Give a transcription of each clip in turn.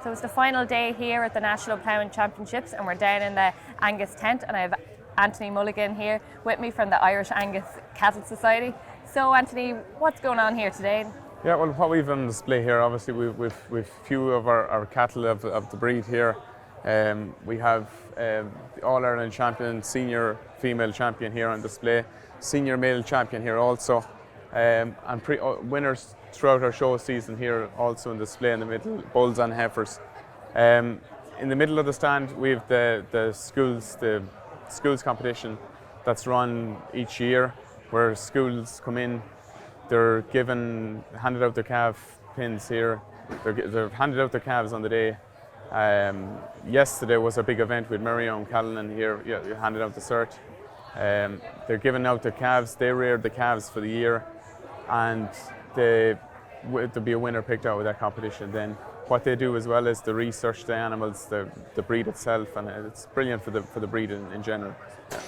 So it's the final day here at the National Ploughing Championships, and we're down in the Angus tent, and I have Anthony Mulligan here with me from the Irish Angus Cattle Society. So Anthony, what's going on here today? Yeah, well, what we've on display here, obviously we've few of our cattle of the breed here. We have the All-Ireland champion, senior female champion here on display, senior male champion here also, and winners throughout our show season here also on display in the middle, bulls and heifers. In the middle of the stand we have the schools competition that's run each year, where schools come in, they're handed out their calf pins here, they're handed out their calves on the day. Yesterday was a big event with Mary and Gilsenan here, handed out the cert. They're giving out their calves, they reared the calves for the year, and there'll be a winner picked out with that competition. Then what they do as well is they research the animals, the breed itself, and it's brilliant for the breed in general. Yeah.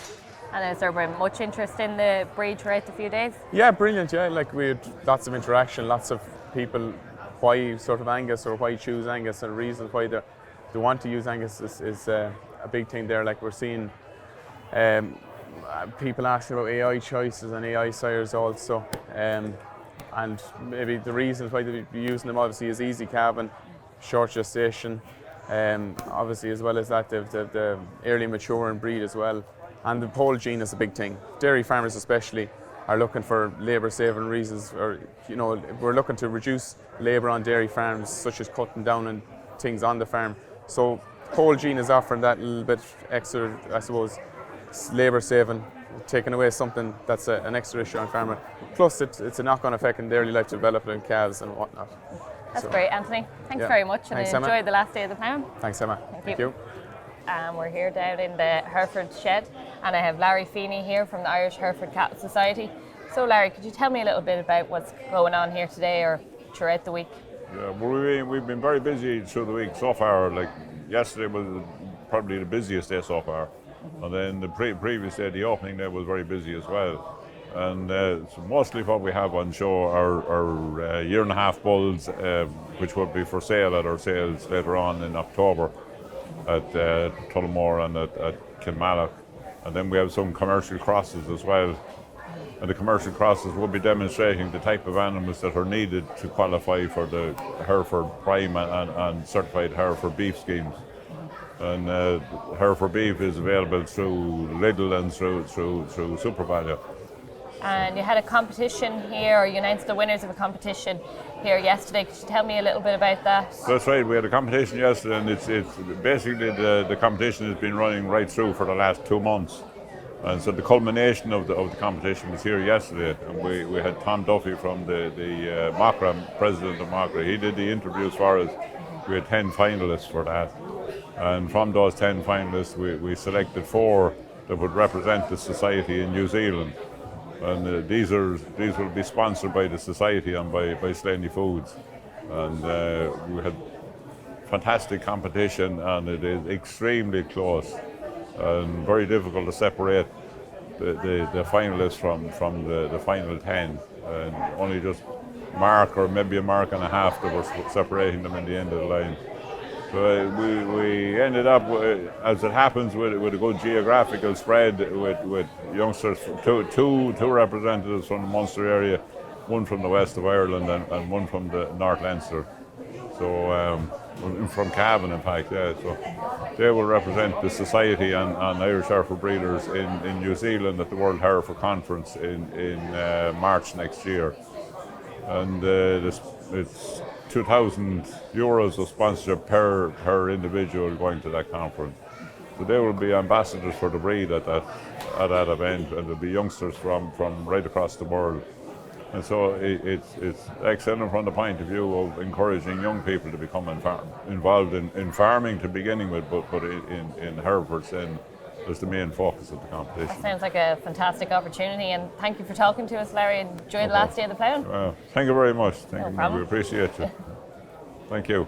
And has there been much interest in the breed throughout the few days? Yeah, brilliant. Yeah, like we had lots of interaction, lots of people why sort of Angus or why choose Angus, and reasons why they want to use Angus is a big thing there. Like we're seeing people asking about AI choices and AI sires also, and maybe the reasons why they'd be using them obviously is easy calving, short gestation, obviously as well as that the early maturing breed as well. And the pole gene is a big thing. Dairy farmers especially are looking for labour saving reasons, or we're looking to reduce labour on dairy farms, such as cutting down on things on the farm. So pole gene is offering that little bit extra, I suppose, labour saving, taking away something that's an extra issue on farmer. Plus it's a knock-on effect in daily life development in calves and whatnot. That's great, Anthony. Thanks very much, and enjoy the last day of the ploughing. Thanks, Emma. Thank you. We're here down in the Hereford shed, and I have Larry Feeney here from the Irish Hereford Cattle Society. So Larry, could you tell me a little bit about what's going on here today or throughout the week? Yeah, well, we've been very busy through the week so far. Like yesterday was probably the busiest day so far, and then the previous day, the opening day, was very busy as well. And so mostly what we have on show are year-and-a-half bulls, which will be for sale at our sales later on in October at Tullamore and at Kilmallock. And then we have some commercial crosses as well. And the commercial crosses will be demonstrating the type of animals that are needed to qualify for the Hereford Prime and Certified Hereford Beef schemes. And Hereford Beef is available through Lidl and through SuperValu. And you had a competition here, or you announced the winners of a competition here yesterday. Could you tell me a little bit about that? That's right, we had a competition yesterday, and it's basically the competition has been running right through for the last 2 months. And so the culmination of the competition was here yesterday, and we had Tom Duffy from the MACRA, president of MACRA. He did the interviews for us. We had 10 finalists for that, and from those 10 finalists we selected 4 that would represent the society in New Zealand. And these will be sponsored by the society and by Slaney Foods. And we had fantastic competition, and it is extremely close and very difficult to separate the finalists from the final 10. And only just mark or maybe a mark and a half that were separating them in the end of the line. So we ended up, as it happens, with a good geographical spread with youngsters, two representatives from the Munster area, one from the west of Ireland and one from the North Leinster. So from Cavan, in fact, yeah. So they will represent the society and Irish Hereford breeders in New Zealand at the World Hereford Conference in March next year. And it's €2,000 of sponsorship per individual going to that conference. So they will be ambassadors for the breed at that event, and there'll be youngsters from right across the world. And so it's excellent from the point of view of encouraging young people to become involved in farming to beginning with, but in Hereford then as the main focus of the competition. That sounds like a fantastic opportunity, and thank you for talking to us, Larry. Enjoy the last day of the ploughing. Thank you very much. Thank you. problem. We appreciate you. Thank you.